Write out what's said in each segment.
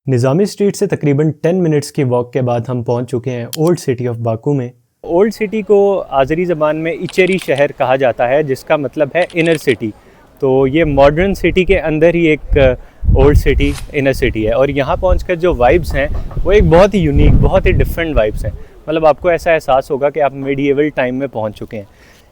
निज़ामी street से तकरीबन 10 minutes की वॉक के बाद हम पहुंच चुके हैं ओल्ड सिटी ऑफ बाकू में। ओल्ड सिटी को आज़री ज़बान में इचेरी शहर कहा जाता है, जिसका मतलब है इनर सिटी। तो ये मॉडर्न सिटी के अंदर ही एक ओल्ड सिटी इनर सिटी है, और यहाँ पहुंचकर जो वाइब्स हैं वो एक बहुत ही यूनिक, बहुत ही डिफरेंट वाइब्स हैं। मतलब आपको ऐसा एहसास होगा कि आप मेडिएवल टाइम में पहुँच चुके हैं।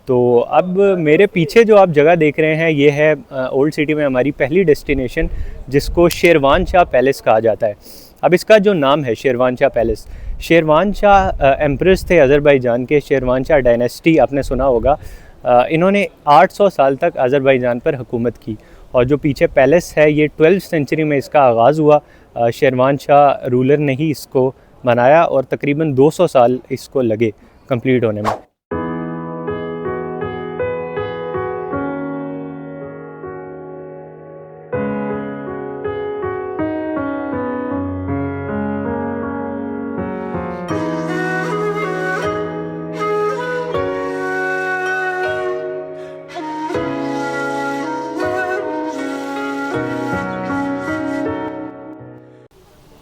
तो अब मेरे पीछे जो आप जगह देख रहे हैं, ये है ओल्ड सिटी में हमारी पहली डेस्टिनेशन, जिसको शेरवान शाह पैलेस कहा जाता है। अब इसका जो नाम है शेरवान शाह पैलेस, शेरवान शाह एम्प्रेस थे अज़रबैजान के। शेरवान शाह डायनेस्टी आपने सुना होगा। इन्होंने 800 साल तक अज़रबैजान पर हुकूमत की, और जो पीछे पैलेस है ये 12वीं सेंचुरी में इसका आगाज़ हुआ। शेरवान शाह रूलर ने ही इसको बनाया, और तकरीबन 200 साल इसको लगे कंप्लीट होने में।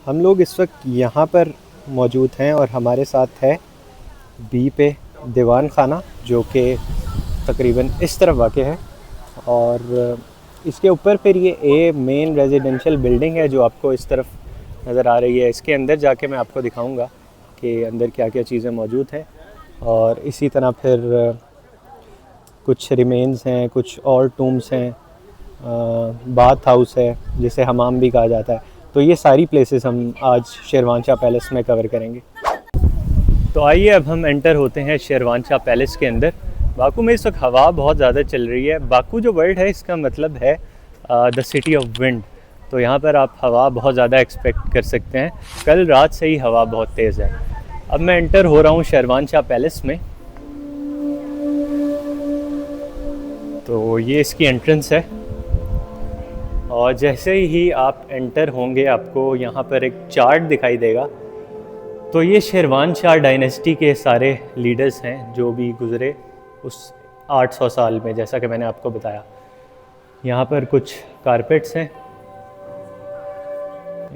हम लोग इस वक्त यहाँ पर मौजूद हैं, और हमारे साथ है बी पे दीवान खाना, जो कि तकरीबन इस तरफ वाक़ है। और इसके ऊपर फिर ये ए मेन रेजिडेंशियल बिल्डिंग है जो आपको इस तरफ नज़र आ रही है। इसके अंदर जाके मैं आपको दिखाऊंगा कि अंदर क्या क्या चीज़ें मौजूद हैं। और इसी तरह फिर कुछ रिमेन्स हैं, कुछ और टूम्स हैं, बाथ हाउस है जिसे हमाम भी कहा जाता है। तो ये सारी प्लेसेस हम आज शेरवान शाह पैलेस में कवर करेंगे। तो आइए अब हम एंटर होते हैं शेरवान शाह पैलेस के अंदर। बाकू में इस वक्त हवा बहुत ज़्यादा चल रही है। बाकू जो वर्ड है इसका मतलब है द सिटी ऑफ विंड। तो यहाँ पर आप हवा बहुत ज़्यादा एक्सपेक्ट कर सकते हैं। कल रात से ही हवा बहुत तेज़ है। अब मैं एंटर हो रहा हूँ शेरवान शाह पैलेस में। तो ये इसकी एंट्रेंस है, और जैसे ही आप एंटर होंगे आपको यहाँ पर एक चार्ट दिखाई देगा। तो ये शेरवान शाह डायनेस्टी के सारे लीडर्स हैं जो भी गुज़रे उस 800 साल में, जैसा कि मैंने आपको बताया। यहाँ पर कुछ कारपेट्स हैं,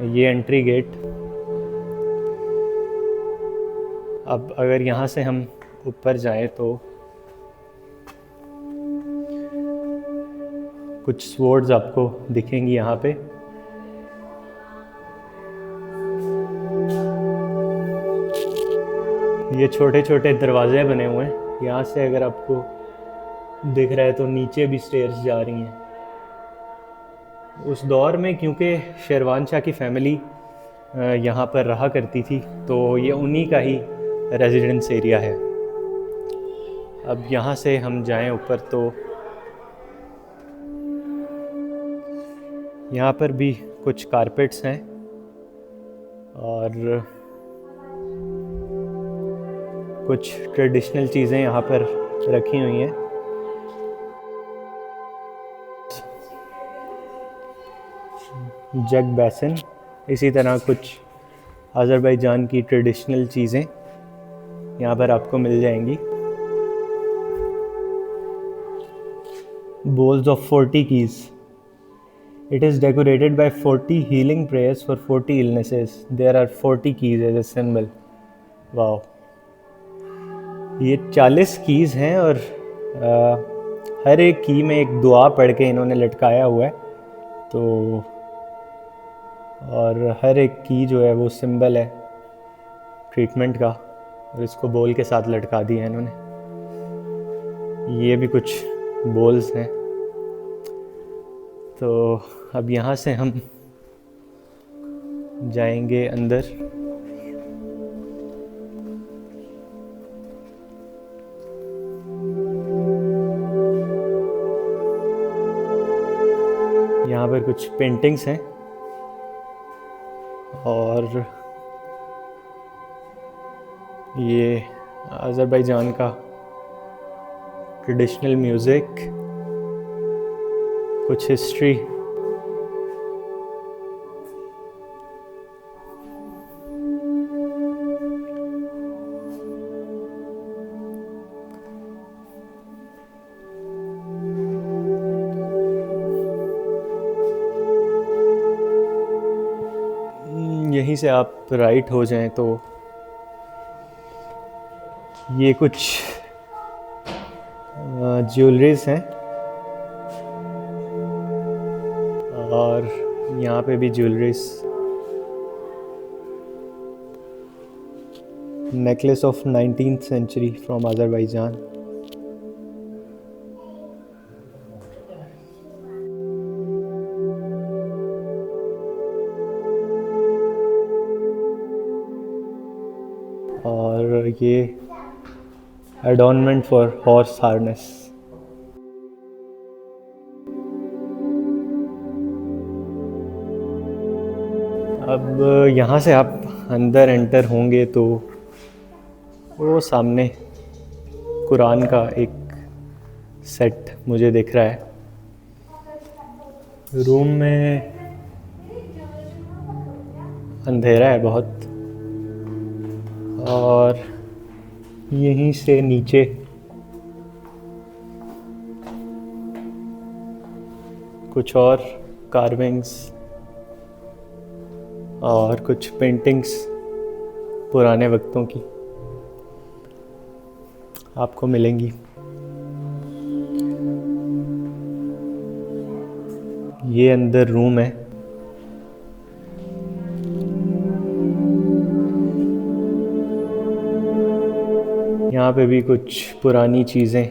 ये एंट्री गेट। अब अगर यहाँ से हम ऊपर जाएं तो कुछ स्वॉर्ड्स आपको दिखेंगी यहाँ पे। ये छोटे छोटे दरवाजे बने हुए हैं। यहाँ से अगर आपको दिख रहा है तो नीचे भी स्टेयर्स जा रही हैं। उस दौर में क्योंकि शेरवान शाह की फैमिली यहाँ पर रहा करती थी, तो ये उन्हीं का ही रेजिडेंस एरिया है। अब यहाँ से हम जाएं ऊपर तो यहाँ पर भी कुछ कारपेट्स हैं, और कुछ ट्रेडिशनल चीज़ें यहाँ पर रखी हुई हैं। जग बेसिन, इसी तरह कुछ अज़रबैजान की ट्रेडिशनल चीज़ें यहाँ पर आपको मिल जाएंगी। Bowls of 40 keys. It is decorated by 40 healing prayers for 40 illnesses. There are 40 keys as a symbol. Wow. ये 40 कीज़ हैं, और हर एक की में एक दुआ पढ़ के इन्होंने लटकाया हुआ है। तो और हर एक की जो है वो सिंबल है ट्रीटमेंट का, और इसको बोल के साथ लटका दिया है इन्होंने। ये भी कुछ बोल्स हैं। तो अब यहाँ से हम जाएंगे अंदर। यहाँ पर कुछ पेंटिंग्स हैं, और ये अज़रबैजान का ट्रेडिशनल म्यूज़िक, कुछ हिस्ट्री। यहीं से आप राइट हो जाएं तो ये कुछ ज्वेलरीज हैं और यहाँ पे भी jewelleries, necklace of 19th century from Azerbaijan. और ये एडॉर्नमेंट फॉर हॉर्स हार्नेस। अब यहाँ से आप अंदर एंटर होंगे तो वो सामने कुरान का एक सेट मुझे दिख रहा है। रूम में अंधेरा है बहुत, और यहीं से नीचे कुछ और कार्विंग्स और कुछ पेंटिंग्स पुराने वक्तों की आपको मिलेंगी। ये अंदर रूम है। यहाँ पे भी कुछ पुरानी चीज़ें।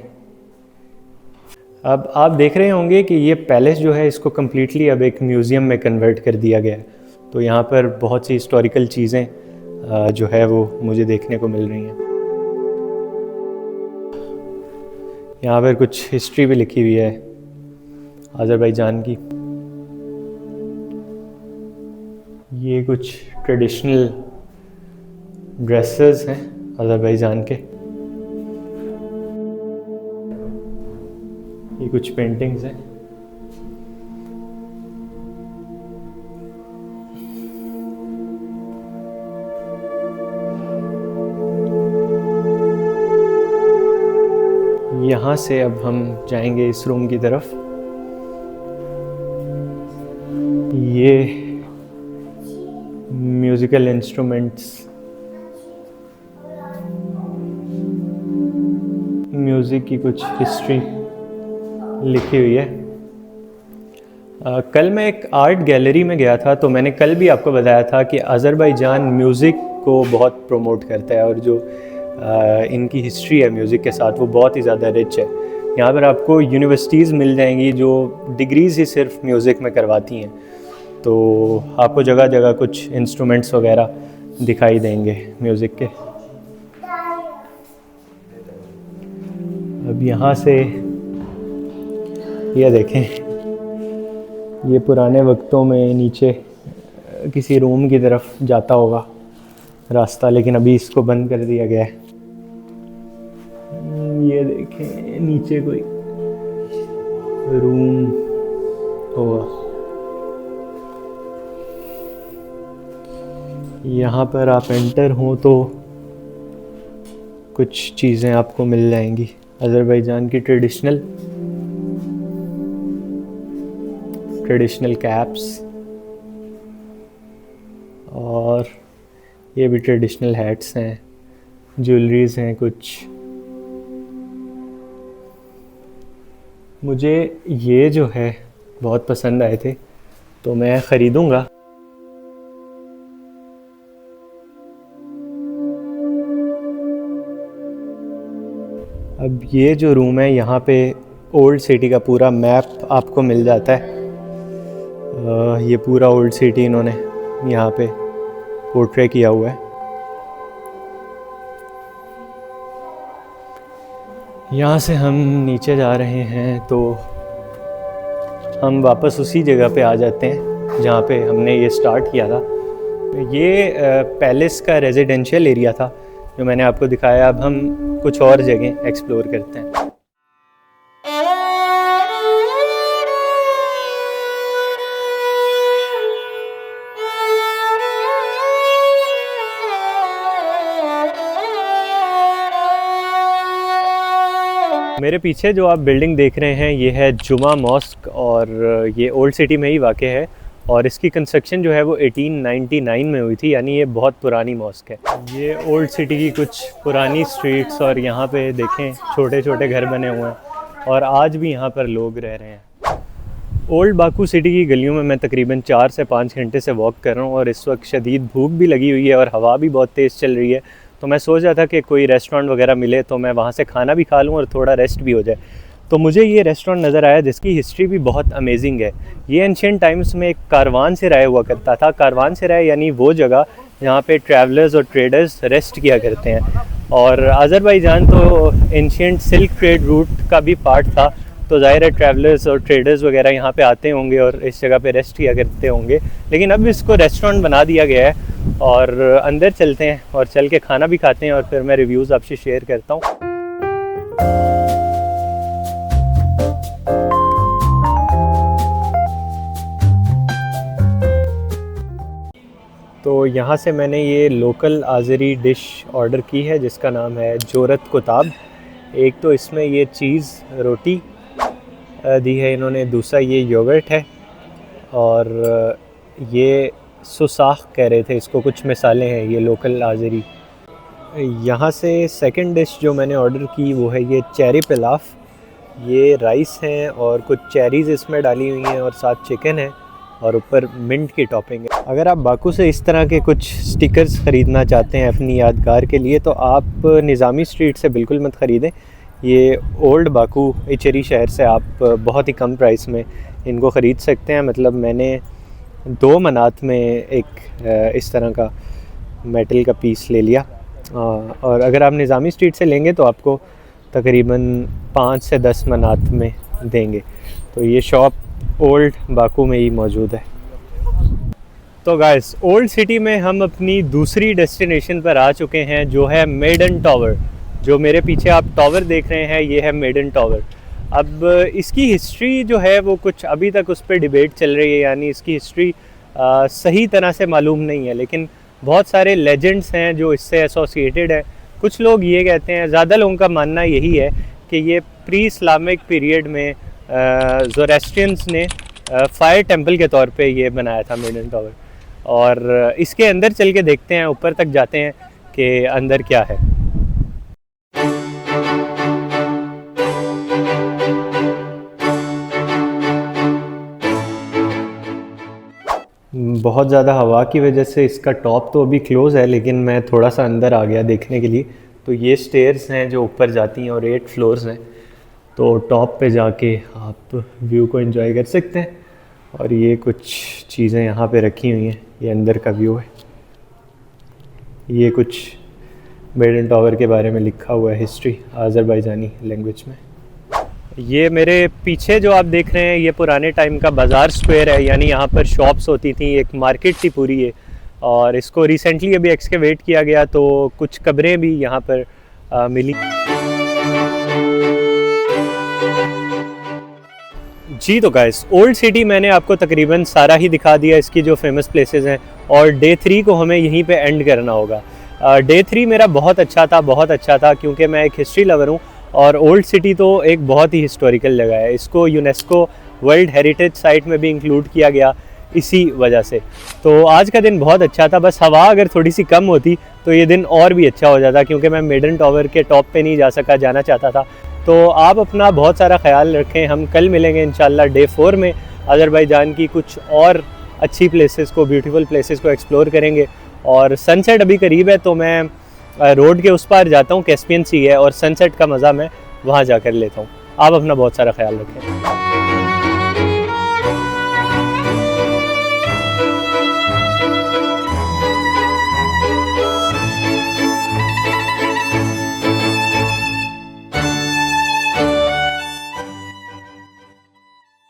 अब आप देख रहे होंगे कि ये पैलेस जो है इसको कम्प्लीटली अब एक म्यूज़ियम में कन्वर्ट कर दिया गया है। तो यहाँ पर बहुत सी हिस्टोरिकल चीज़ें जो है वो मुझे देखने को मिल रही हैं। यहाँ पर कुछ हिस्ट्री भी लिखी हुई है अज़रबैजान की। ये कुछ ट्रेडिशनल ड्रेसेस हैं अज़रबैजान के। ये कुछ पेंटिंग्स हैं। यहाँ से अब हम जाएंगे इस रूम की तरफ। ये म्यूज़िकल इंस्ट्रूमेंट्स, म्यूज़िक की कुछ हिस्ट्री लिखी हुई है। कल मैं एक आर्ट गैलरी में गया था, तो मैंने कल भी आपको बताया था कि अज़रबैजान म्यूज़िक को बहुत प्रमोट करता है और जो इनकी हिस्ट्री है म्यूज़िक के साथ वो बहुत ही ज़्यादा रिच है। यहाँ पर आपको यूनिवर्सिटीज़ मिल जाएंगी जो डिग्रीज़ ही सिर्फ म्यूज़िक में करवाती हैं। तो आपको जगह जगह कुछ इंस्ट्रूमेंट्स वगैरह दिखाई देंगे म्यूज़िक के। अब यहाँ से ये देखें, ये पुराने वक्तों में नीचे किसी रूम की तरफ जाता होगा रास्ता, लेकिन अभी इसको बंद कर दिया गया है। ये देखें नीचे कोई रूम होगा। यहाँ पर आप एंटर हों तो कुछ चीज़ें आपको मिल जाएंगी अज़रबैजान की ट्रेडिशनल कैप्स, और ये भी ट्रेडिशनल हैट्स हैं, ज्वेलरीज हैं कुछ। मुझे ये जो है बहुत पसंद आए थे तो मैं ख़रीदूँगा। अब ये जो रूम है यहाँ पे ओल्ड सिटी का पूरा मैप आपको मिल जाता है। ये पूरा ओल्ड सिटी इन्होंने यहाँ पे पोर्ट्रे किया हुआ है। यहाँ से हम नीचे जा रहे हैं तो हम वापस उसी जगह पे आ जाते हैं जहाँ पे हमने ये स्टार्ट किया था। ये पैलेस का रेजिडेंशियल एरिया था जो मैंने आपको दिखाया। अब हम कुछ और जगह एक्सप्लोर करते हैं। मेरे पीछे जो आप बिल्डिंग देख रहे हैं ये है जुमा मॉस्क, और ये ओल्ड सिटी में ही वाक़ है। और इसकी कंस्ट्रक्शन जो है वो 1899 में हुई थी, यानी ये बहुत पुरानी मॉस्क है। ये ओल्ड सिटी की कुछ पुरानी स्ट्रीट्स, और यहाँ पे देखें छोटे छोटे घर बने हुए हैं और आज भी यहाँ पर लोग रह रहे हैं। ओल्ड बाकू सिटी की गलियों में मैं तकरीबन 4 से 5 घंटे से वॉक कर रहा हूँ और इस वक्त शदीद भूख भी लगी हुई है और हवा भी बहुत तेज़ चल रही है। तो मैं सोच रहा था कि कोई रेस्टोरेंट वगैरह मिले तो मैं वहाँ से खाना भी खा लूँ और थोड़ा रेस्ट भी हो जाए। तो मुझे ये रेस्टोरेंट नज़र आया जिसकी हिस्ट्री भी बहुत अमेजिंग है। ये एंशिएंट टाइम्स में एक कारवान से राय हुआ करता था। कारवान से राय यानी वो जगह जहाँ पे ट्रैवलर्स और ट्रेडर्स रेस्ट किया करते हैं। और अज़रबैजान तो एंशिएंट सिल्क ट्रेड रूट का भी पार्ट था, तो ज़ाहिर है ट्रैवलर्स और ट्रेडर्स वगैरह यहाँ पे आते होंगे और इस जगह पे रेस्ट किया करते होंगे। लेकिन अब इसको रेस्टोरेंट बना दिया गया है और अंदर चलते हैं और चल के खाना भी खाते हैं और फिर मैं रिव्यूज़ आपसे शेयर करता हूँ। तो यहाँ से मैंने ये लोकल आज़री डिश ऑर्डर की है जिसका नाम है जोरत कुताब। एक तो इसमें ये चीज़ रोटी दी है इन्होंने, दूसरा ये योगर्ट है और ये सुसाख कह रहे थे इसको, कुछ मिसालें हैं ये लोकल आज़री। यहाँ से सेकंड डिश जो मैंने ऑर्डर की वो है ये चेरी पिलाफ। ये राइस हैं और कुछ चेरीज़ इसमें डाली हुई हैं और साथ चिकन है और ऊपर मिंट की टॉपिंग है। अगर आप बाकू से इस तरह के कुछ स्टिकर्स ख़रीदना चाहते हैं अपनी यादगार के लिए तो आप निज़ामी स्ट्रीट से बिल्कुल मत ख़रीदें। ये ओल्ड बाकू इचेरी शहर से आप बहुत ही कम प्राइस में इनको ख़रीद सकते हैं। मतलब मैंने 2 मनात में एक इस तरह का मेटल का पीस ले लिया और अगर आप निज़ामी स्ट्रीट से लेंगे तो आपको तकरीबन 5 से 10 मनात में देंगे। तो ये शॉप ओल्ड बाकू में ही मौजूद है। तो गाइस, ओल्ड सिटी में हम अपनी दूसरी डेस्टिनेशन पर आ चुके हैं जो है मेडन टावर। जो मेरे पीछे आप टावर देख रहे हैं ये है मेडन टावर। अब इसकी हिस्ट्री जो है वो कुछ अभी तक उस पर डिबेट चल रही है, यानी इसकी हिस्ट्री सही तरह से मालूम नहीं है, लेकिन बहुत सारे लेजेंड्स हैं जो इससे एसोसिएटेड है। कुछ लोग ये कहते हैं, ज़्यादा लोगों का मानना यही है कि ये प्री इस्लामिक पीरियड में ज़ोरेस्ट्रियंस ने फायर टेंपल के तौर पे ये बनाया था मेडन टावर। और इसके अंदर चल के देखते हैं, ऊपर तक जाते हैं कि अंदर क्या है। बहुत ज़्यादा हवा की वजह से इसका टॉप तो अभी क्लोज़ है, लेकिन मैं थोड़ा सा अंदर आ गया देखने के लिए। तो ये स्टेयर्स हैं जो ऊपर जाती हैं और 8 फ्लोर्स हैं। तो टॉप पे जाके आप व्यू को एंजॉय कर सकते हैं। और ये कुछ चीज़ें यहाँ पे रखी हुई हैं, ये अंदर का व्यू है। ये कुछ मेडन टावर के बारे में लिखा हुआ है, हिस्ट्री अज़रबैजानी लैंग्वेज में। ये मेरे पीछे जो आप देख रहे हैं ये पुराने टाइम का बाज़ार स्क्वायर है, यानी यहाँ पर शॉप्स होती थी, एक मार्केट थी पूरी ये। और इसको रिसेंटली अभी एक्सकेवेट किया गया तो कुछ कब्रें भी यहाँ पर मिली। जी तो गाइस, ओल्ड सिटी मैंने आपको तकरीबन सारा ही दिखा दिया, इसकी जो फेमस प्लेसेस हैं। और डे 3 को हमें यहीं पे एंड करना होगा। डे 3 मेरा बहुत अच्छा था क्योंकि मैं एक हिस्ट्री लवर हूँ और ओल्ड सिटी तो एक बहुत ही हिस्टोरिकल जगह है। इसको यूनेस्को वर्ल्ड हेरिटेज साइट में भी इंक्लूड किया गया इसी वजह से। तो आज का दिन बहुत अच्छा था, बस हवा अगर थोड़ी सी कम होती तो ये दिन और भी अच्छा हो जाता, क्योंकि मैं मेडन टावर के टॉप पे नहीं जाना चाहता था। तो आप अपना बहुत सारा ख्याल रखें। हम कल मिलेंगे इंशाल्लाह डे 4 में। अज़रबैजान की कुछ और अच्छी प्लेसेस को, ब्यूटीफुल प्लेसेस को एक्सप्लोर करेंगे। और सनसेट अभी करीब है तो मैं रोड के उस पार जाता हूँ, कैस्पियन सी है, और सनसेट का मज़ा मैं वहाँ जाकर लेता हूँ। आप अपना बहुत सारा ख्याल रखें।